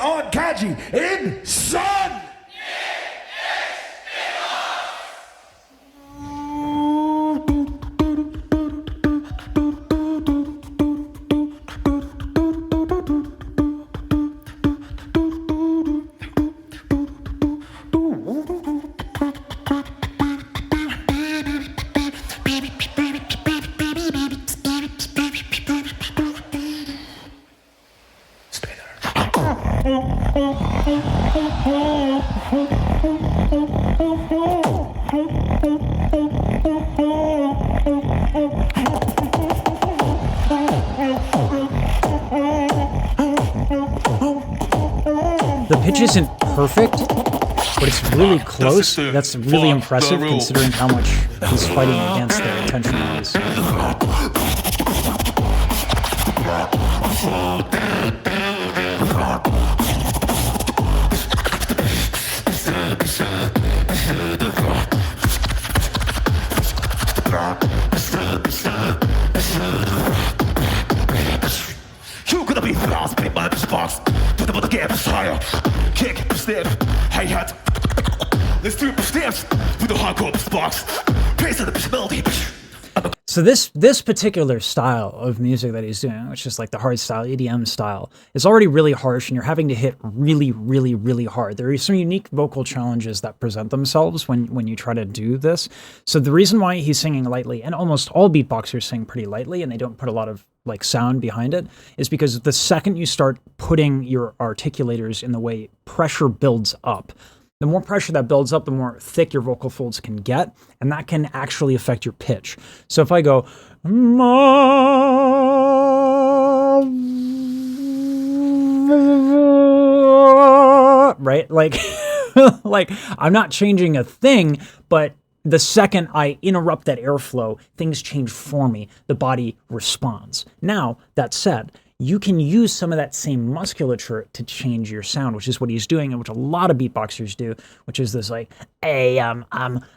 on Kaji in Sun! The pitch isn't perfect, but it's really close. That's really impressive considering how much he's fighting against the attention noise. You could be fast, be my box. To the gap higher. Kick, step, hi-hat. Let's do steps with the hardcore box. Pace of the melody. So this particular style of music that he's doing, which is like the hard style, EDM style, is already really harsh, and you're having to hit really, really, really hard. There are some unique vocal challenges that present themselves when you try to do this. So the reason why he's singing lightly, and almost all beatboxers sing pretty lightly, and they don't put a lot of like sound behind it, is because the second you start putting your articulators in the way pressure builds up. The more pressure that builds up, the more thick your vocal folds can get, and that can actually affect your pitch. So if I go, right, like, like I'm not changing a thing, but the second I interrupt that airflow, things change for me. The body responds. Now, that said, you can use some of that same musculature to change your sound, which is what he's doing, and which a lot of beatboxers do, which is this like, hey, I'm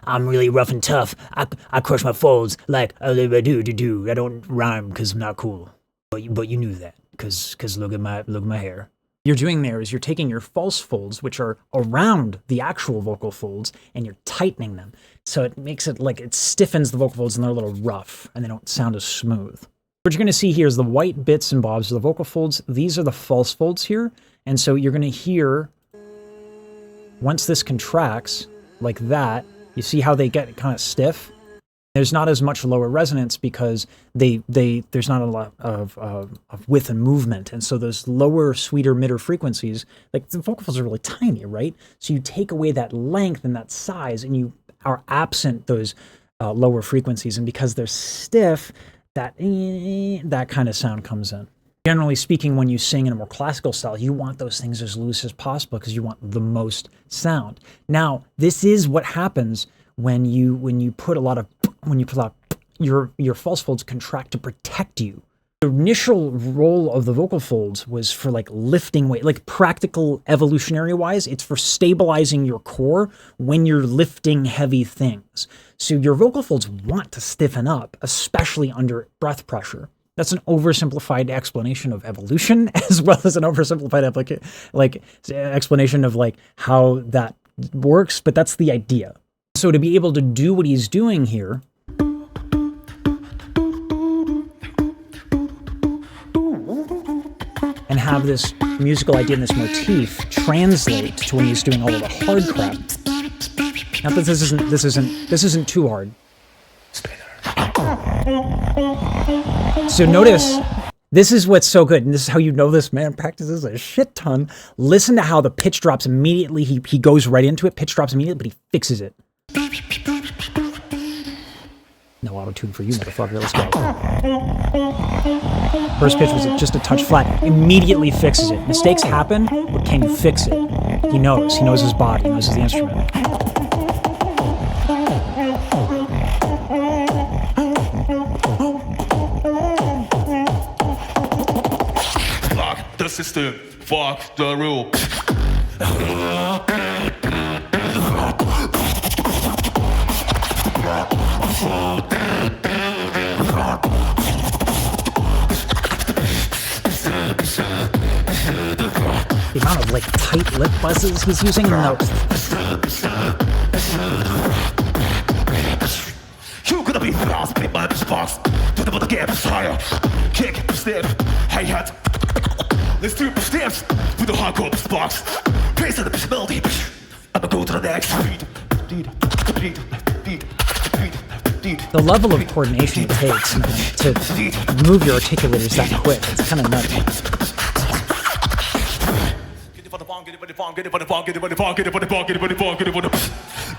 really rough and tough. I crush my folds like I do. I don't rhyme because I'm not cool. But you knew that because look at my hair. You're doing there is you're taking your false folds, which are around the actual vocal folds, and you're tightening them. So it makes it like it stiffens the vocal folds and they're a little rough and they don't sound as smooth. What you're going to see here is the white bits and bobs of the vocal folds. These are the false folds here. And so you're going to hear, once this contracts like that, you see how they get kind of stiff? There's not as much lower resonance because there's not a lot of width and movement. And so those lower, sweeter, midder frequencies, like the vocal folds are really tiny, right? So you take away that length and that size and you are absent those lower frequencies. And because they're stiff, that kind of sound comes in. Generally speaking, when you sing in a more classical style, you want those things as loose as possible because you want the most sound. Now, this is what happens when you put a lot of your false folds contract to protect you. The initial role of the vocal folds was for like lifting weight, like practical evolutionary wise, it's for stabilizing your core when you're lifting heavy things. So your vocal folds want to stiffen up, especially under breath pressure. That's an oversimplified explanation of evolution, as well as an oversimplified explanation of like how that works, but that's the idea. So to be able to do what he's doing here, and have this musical idea and this motif translate to when he's doing all of the hard crap. Not that this isn't too hard. So notice, this is what's so good, and this is how you know this man practices a shit ton. Listen to how the pitch drops immediately. He goes right into it, pitch drops immediately, but he fixes it. No auto-tune for you, motherfucker. Let's go. First pitch was just a touch flat. Immediately fixes it. Mistakes happen, but can you fix it? He knows. He knows his body. He knows the instrument. Fuck the system. Fuck the rule. the amount of like tight lip buzzes he's using in the... You gonna be fast, beat my box. To the gap is higher. Kick, step, hi-hat. Let's do steps with the hardcore box. Pace of the melody. I'ma go to the next beat. The level of coordination it takes, man, to move your articulators that quick, it's kind of nuts. Get it for the bomb, get it for the bomb, get it for the bomb, get it for the bomb, get it for the bomb, get it for the bomb, get it for the bomb,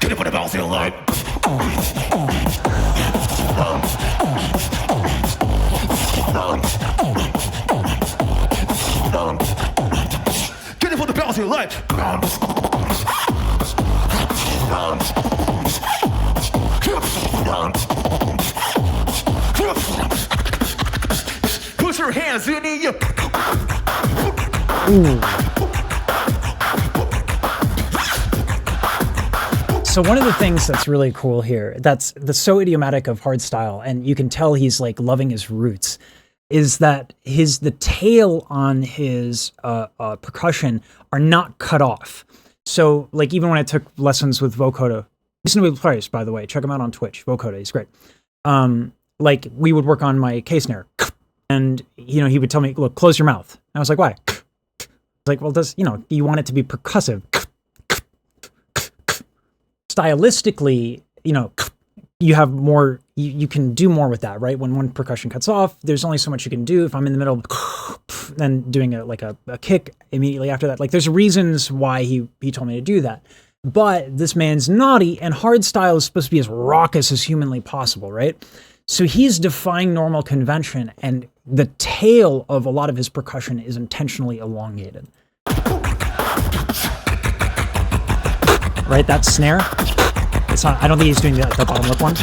get it for the bounce in line. Get it for the bounce in line. Put your hands in the air. So one of the things that's really cool here, that's so idiomatic of hardstyle, and you can tell he's like loving his roots, is that the tail on his percussion are not cut off. So like even when I took lessons with vocoder, reasonably priced, by the way, check him out on Twitch, vocoder, he's great. Like we would work on my K snare, and you know he would tell me, look, close your mouth. And I was like, why? Like, well, you want it to be percussive. Stylistically, you have more, you can do more with that, right? When one percussion cuts off, there's only so much you can do. If I'm in the middle of then doing a kick immediately after that, like there's reasons why he told me to do that. But this man's naughty, and hardstyle is supposed to be as raucous as humanly possible, right? So he's defying normal convention, and the tail of a lot of his percussion is intentionally elongated. Right, that snare. It's not. I don't think he's doing the bottom lip one.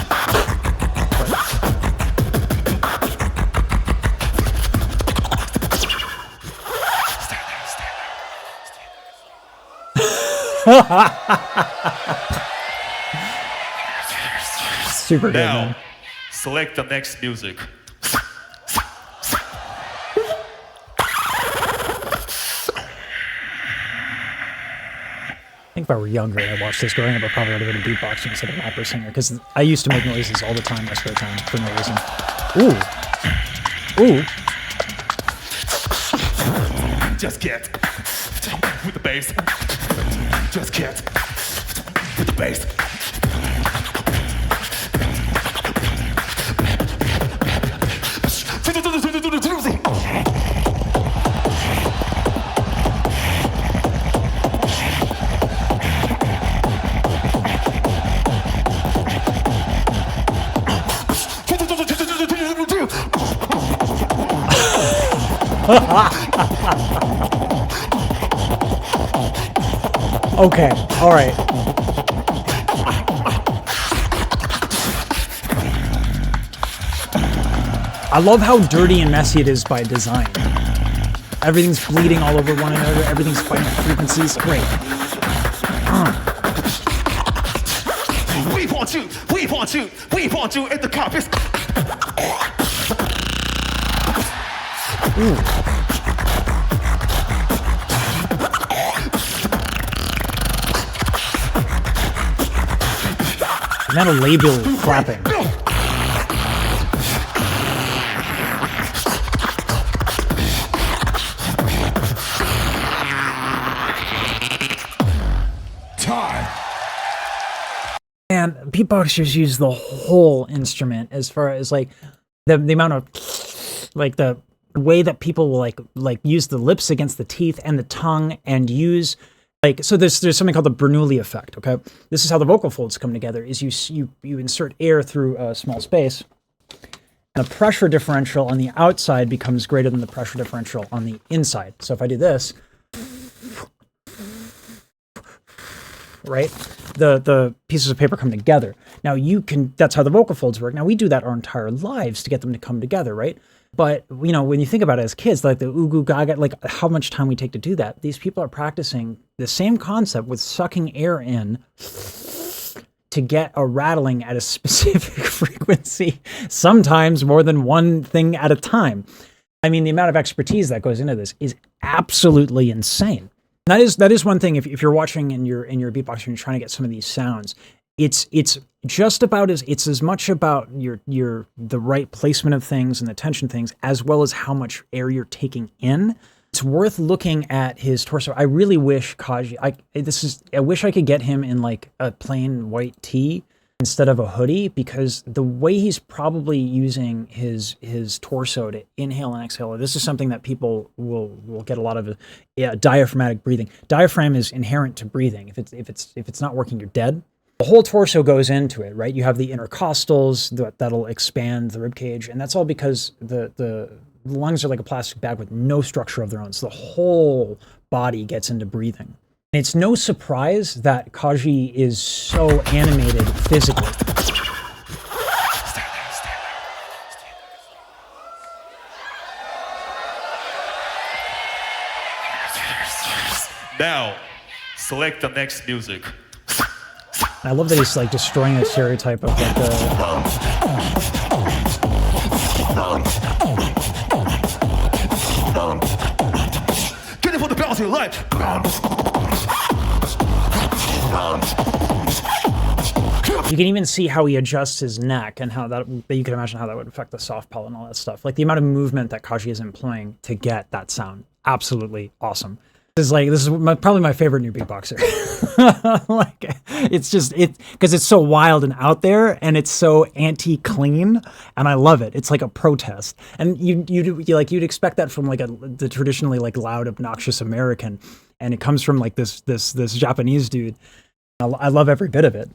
Super good, now, man. Select the next music. I think if I were younger and I watched this growing up, I probably would have been a beatboxer instead of an opera singer, because I used to make noises all the time in my spare time for no reason. Ooh. Just get with the bass. Just get with the bass. Okay, all right. I love how dirty and messy it is by design. Everything's bleeding all over one another. Everything's fighting frequencies. Great. We want you at the carpet. Not a label flapping. Time. And beatboxers use the whole instrument, as far as like the amount of like the way that people will like use the lips against the teeth and the tongue, and use like, so there's something called the Bernoulli effect. Okay, this is how the vocal folds come together: is you insert air through a small space, and the pressure differential on the outside becomes greater than the pressure differential on the inside. So if I do this, right, the pieces of paper come together. Now that's how the vocal folds work. Now we do that our entire lives to get them to come together, right? But, you know, when you think about it as kids, like the ooh gaga, like how much time we take to do that, these people are practicing the same concept with sucking air in to get a rattling at a specific frequency, sometimes more than one thing at a time. I mean, the amount of expertise that goes into this is absolutely insane. That is one thing. If you're watching and you're beatboxing and you're trying to get some of these sounds, it's just about it's as much about the right placement of things and the tension things, as well as how much air you're taking in. It's worth looking at his torso. I really wish Kaji. I wish I could get him in like a plain white tee instead of a hoodie, because the way he's probably using his torso to inhale and exhale, this is something that people will get a lot of diaphragmatic breathing. Diaphragm is inherent to breathing. If it's not working, you're dead. The whole torso goes into it, right? You have the intercostals that'll expand the rib cage, and that's all because the lungs are like a plastic bag with no structure of their own. So the whole body gets into breathing. It's no surprise that Kaji is so animated physically. Now, select the next music. I love that he's like destroying the stereotype of like Get it for the balance of your life. You can even see how he adjusts his neck and how that you can imagine how that would affect the soft palate and all that stuff. Like the amount of movement that Kaji is employing to get that sound. Absolutely awesome. This is probably my favorite new beatboxer. Like it's because it's so wild and out there, and it's so anti-clean, and I love it. It's like a protest, and you'd expect that from like the traditionally like loud, obnoxious American, and it comes from like this Japanese dude. I love every bit of it.